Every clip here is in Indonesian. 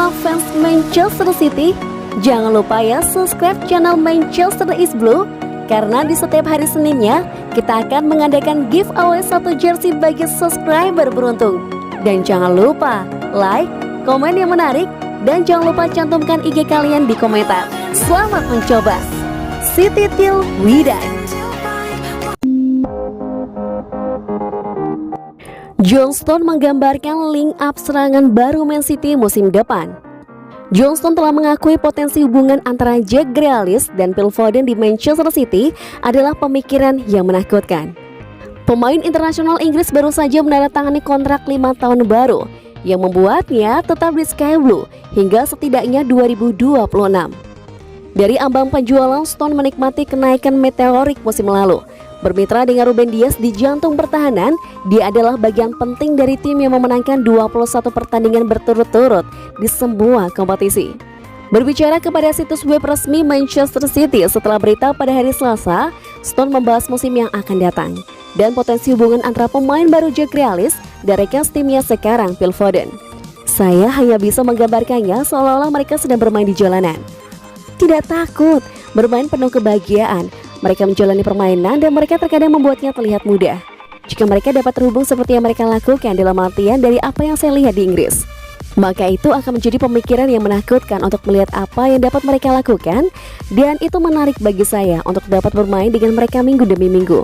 semua fans Manchester City, jangan lupa ya subscribe channel Manchester is Blue, karena di setiap hari Seninnya kita akan mengadakan giveaway 1 jersey bagi subscriber beruntung. Dan jangan lupa like, komen yang menarik, dan jangan lupa cantumkan IG kalian di komentar. Selamat mencoba. City till we die. John Stones menggambarkan link up serangan baru Man City musim depan. John Stones telah mengakui potensi hubungan antara Jack Grealish dan Phil Foden di Manchester City adalah pemikiran yang menakutkan. Pemain internasional Inggris baru saja menandatangani kontrak 5 tahun baru yang membuatnya tetap di Sky Blue hingga setidaknya 2026. Dari ambang penjualan, Stones menikmati kenaikan meteorik musim lalu. Bermitra dengan Ruben Dias di jantung pertahanan, dia adalah bagian penting dari tim yang memenangkan 21 pertandingan berturut-turut di semua kompetisi. Berbicara kepada situs web resmi Manchester City setelah berita pada hari Selasa, Stones membahas musim yang akan datang dan potensi hubungan antara pemain baru Jack Grealish dan rekan timnya sekarang Phil Foden. Saya hanya bisa menggambarkannya seolah-olah mereka sedang bermain di jalanan. Tidak takut, bermain penuh kebahagiaan. Mereka menjalani permainan dan mereka terkadang membuatnya terlihat mudah. Jika mereka dapat terhubung seperti yang mereka lakukan dalam artian dari apa yang saya lihat di Inggris, maka itu akan menjadi pemikiran yang menakutkan untuk melihat apa yang dapat mereka lakukan, dan itu menarik bagi saya untuk dapat bermain dengan mereka minggu demi minggu.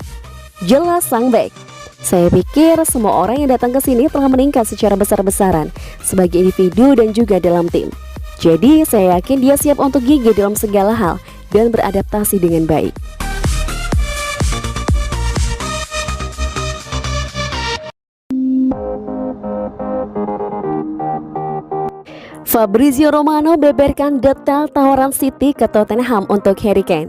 Jelas sang bek. Saya pikir semua orang yang datang ke sini telah meningkat secara besar-besaran sebagai individu dan juga dalam tim. Jadi saya yakin dia siap untuk gigih dalam segala hal dan beradaptasi dengan baik. Fabrizio Romano beberkan detail tawaran City ke Tottenham untuk Harry Kane.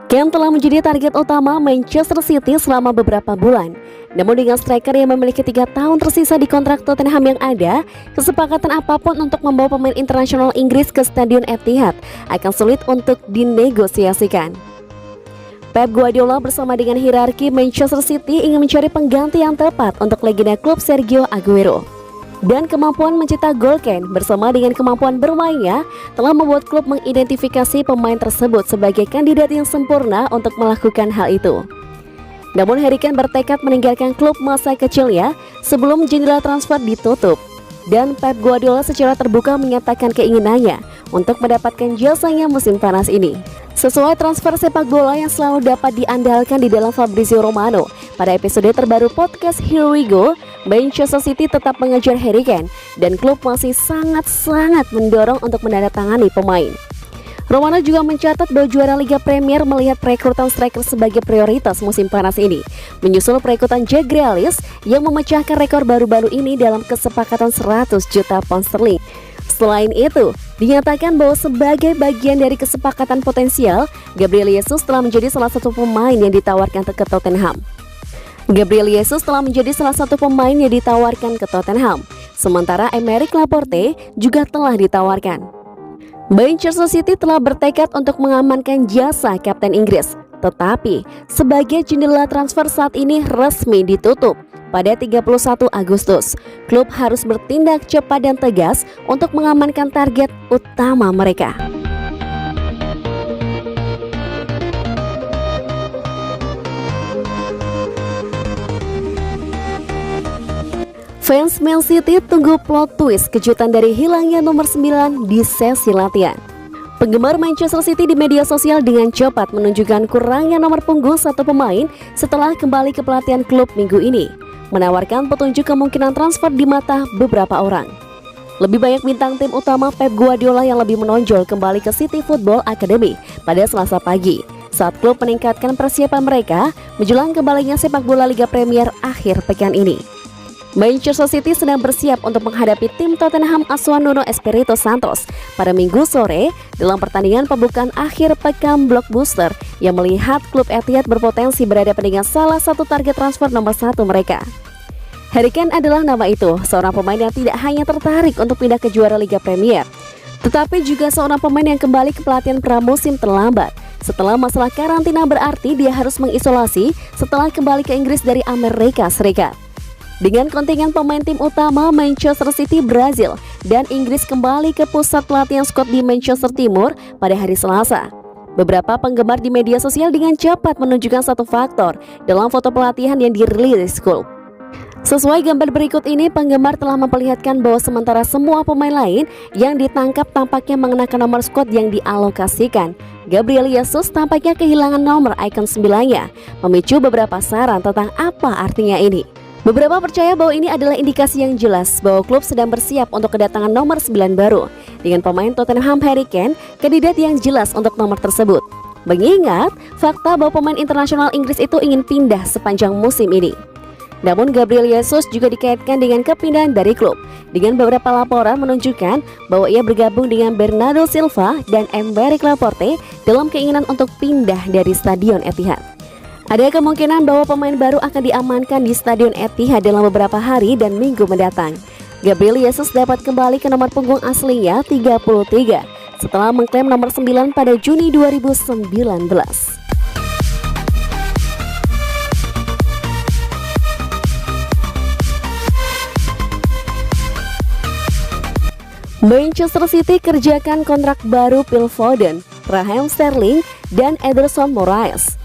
Kane telah menjadi target utama Manchester City selama beberapa bulan. Namun dengan striker yang memiliki 3 tahun tersisa di kontrak Tottenham yang ada, kesepakatan apapun untuk membawa pemain internasional Inggris ke Stadion Etihad akan sulit untuk dinegosiasikan. Pep Guardiola bersama dengan hierarki Manchester City ingin mencari pengganti yang tepat untuk legenda klub Sergio Aguero. Dan kemampuan mencetak gol Kane bersama dengan kemampuan bermainnya telah membuat klub mengidentifikasi pemain tersebut sebagai kandidat yang sempurna untuk melakukan hal itu. Namun Harry Kane bertekad meninggalkan klub masa kecilnya sebelum jendela transfer ditutup. Dan Pep Guardiola secara terbuka menyatakan keinginannya untuk mendapatkan jasanya musim panas ini. Sesuai transfer sepak bola yang selalu dapat diandalkan di dalam Fabrizio Romano, pada episode terbaru podcast Here We Go, Manchester City tetap mengejar Harry Kane dan klub masih sangat-sangat mendorong untuk menandatangani pemain. Romano juga mencatat bahwa juara Liga Premier melihat perekrutan striker sebagai prioritas musim panas ini, menyusul perekrutan Jack Grealish yang memecahkan rekor baru-baru ini dalam kesepakatan 100 juta pound sterling. Selain itu, dinyatakan bahwa sebagai bagian dari kesepakatan potensial, Gabriel Jesus telah menjadi salah satu pemain yang ditawarkan ke Tottenham. Sementara Aymeric Laporte juga telah ditawarkan. Manchester City telah bertekad untuk mengamankan jasa Kapten Inggris, tetapi sebagai jendela transfer saat ini resmi ditutup pada 31 Agustus, klub harus bertindak cepat dan tegas untuk mengamankan target utama mereka. Fans Man City tunggu plot twist kejutan dari hilangnya nomor 9 di sesi latihan. Penggemar Manchester City di media sosial dengan cepat menunjukkan kurangnya nomor punggung satu pemain setelah kembali ke pelatihan klub minggu ini, menawarkan petunjuk kemungkinan transfer di mata beberapa orang. Lebih banyak bintang tim utama Pep Guardiola yang lebih menonjol kembali ke City Football Academy pada Selasa pagi, saat klub meningkatkan persiapan mereka menjelang kembalinya sepak bola Liga Premier akhir pekan ini. Manchester City sedang bersiap untuk menghadapi tim Tottenham asuhan Nuno Espirito Santos pada Minggu sore dalam pertandingan pembukaan akhir pekan blockbuster yang melihat klub Etihad berpotensi berhadapan dengan salah satu target transfer nomor 1 mereka. Harry Kane adalah nama itu, seorang pemain yang tidak hanya tertarik untuk pindah ke juara Liga Premier, tetapi juga seorang pemain yang kembali ke pelatihan pramusim terlambat setelah masalah karantina, berarti dia harus mengisolasi setelah kembali ke Inggris dari Amerika Serikat. Dengan kontingen pemain tim utama Manchester City, Brazil, dan Inggris kembali ke pusat pelatihan skuad di Manchester Timur pada hari Selasa. Beberapa penggemar di media sosial dengan cepat menunjukkan satu faktor dalam foto pelatihan yang dirilis klub. Sesuai gambar berikut ini, penggemar telah memperlihatkan bahwa sementara semua pemain lain yang ditangkap tampaknya mengenakan nomor skuad yang dialokasikan, Gabriel Jesus tampaknya kehilangan nomor ikon 9-nya, memicu beberapa saran tentang apa artinya ini. Beberapa percaya bahwa ini adalah indikasi yang jelas bahwa klub sedang bersiap untuk kedatangan nomor 9 baru, dengan pemain Tottenham Harry Kane kandidat yang jelas untuk nomor tersebut. Mengingat fakta bahwa pemain internasional Inggris itu ingin pindah sepanjang musim ini. Namun Gabriel Jesus juga dikaitkan dengan kepindahan dari klub, dengan beberapa laporan menunjukkan bahwa ia bergabung dengan Bernardo Silva dan Aymeric Laporte dalam keinginan untuk pindah dari Stadion Etihad. Ada kemungkinan bahwa pemain baru akan diamankan di Stadion Etihad dalam beberapa hari dan minggu mendatang. Gabriel Jesus dapat kembali ke nomor punggung aslinya 33 setelah mengklaim nomor 9 pada Juni 2019. Manchester City kerjakan kontrak baru Phil Foden, Raheem Sterling, dan Ederson Moraes.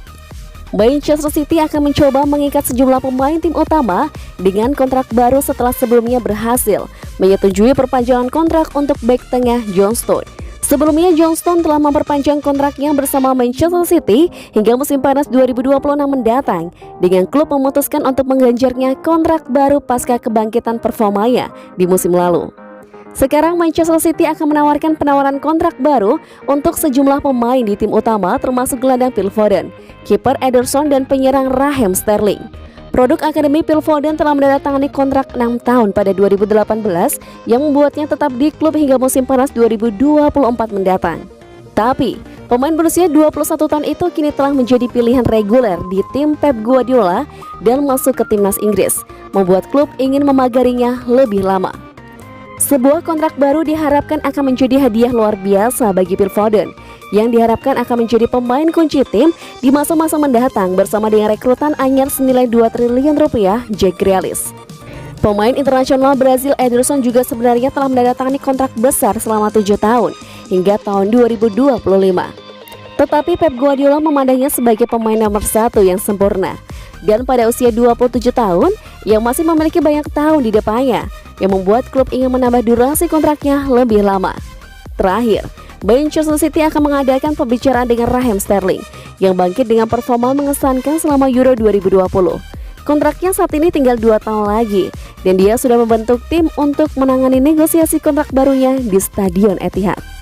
Manchester City akan mencoba mengikat sejumlah pemain tim utama dengan kontrak baru setelah sebelumnya berhasil menyetujui perpanjangan kontrak untuk bek tengah John Stones. Sebelumnya John Stones telah memperpanjang kontraknya bersama Manchester City hingga musim panas 2026 mendatang, dengan klub memutuskan untuk mengganjarnya kontrak baru pasca kebangkitan performanya di musim lalu. Sekarang Manchester City akan menawarkan penawaran kontrak baru untuk sejumlah pemain di tim utama termasuk gelandang Phil Foden, kiper Ederson, dan penyerang Raheem Sterling. Produk akademi Phil Foden telah menandatangani kontrak 6 tahun pada 2018 yang membuatnya tetap di klub hingga musim panas 2024 mendatang. Tapi, pemain berusia 21 tahun itu kini telah menjadi pilihan reguler di tim Pep Guardiola dan masuk ke timnas Inggris, membuat klub ingin memagarinya lebih lama. Sebuah kontrak baru diharapkan akan menjadi hadiah luar biasa bagi Phil Foden, yang diharapkan akan menjadi pemain kunci tim di masa-masa mendatang bersama dengan rekrutan anyar senilai 2 triliun rupiah Jack Grealish. Pemain internasional Brazil Ederson juga sebenarnya telah menandatangani kontrak besar selama 7 tahun hingga tahun 2025. Tetapi Pep Guardiola memandangnya sebagai pemain nomor 1 yang sempurna, dan pada usia 27 tahun yang masih memiliki banyak tahun di depannya, yang membuat klub ingin menambah durasi kontraknya lebih lama. Terakhir, Manchester City akan mengadakan pembicaraan dengan Raheem Sterling yang bangkit dengan performa mengesankan selama Euro 2020. Kontraknya saat ini tinggal 2 tahun lagi, dan dia sudah membentuk tim untuk menangani negosiasi kontrak barunya di Stadion Etihad.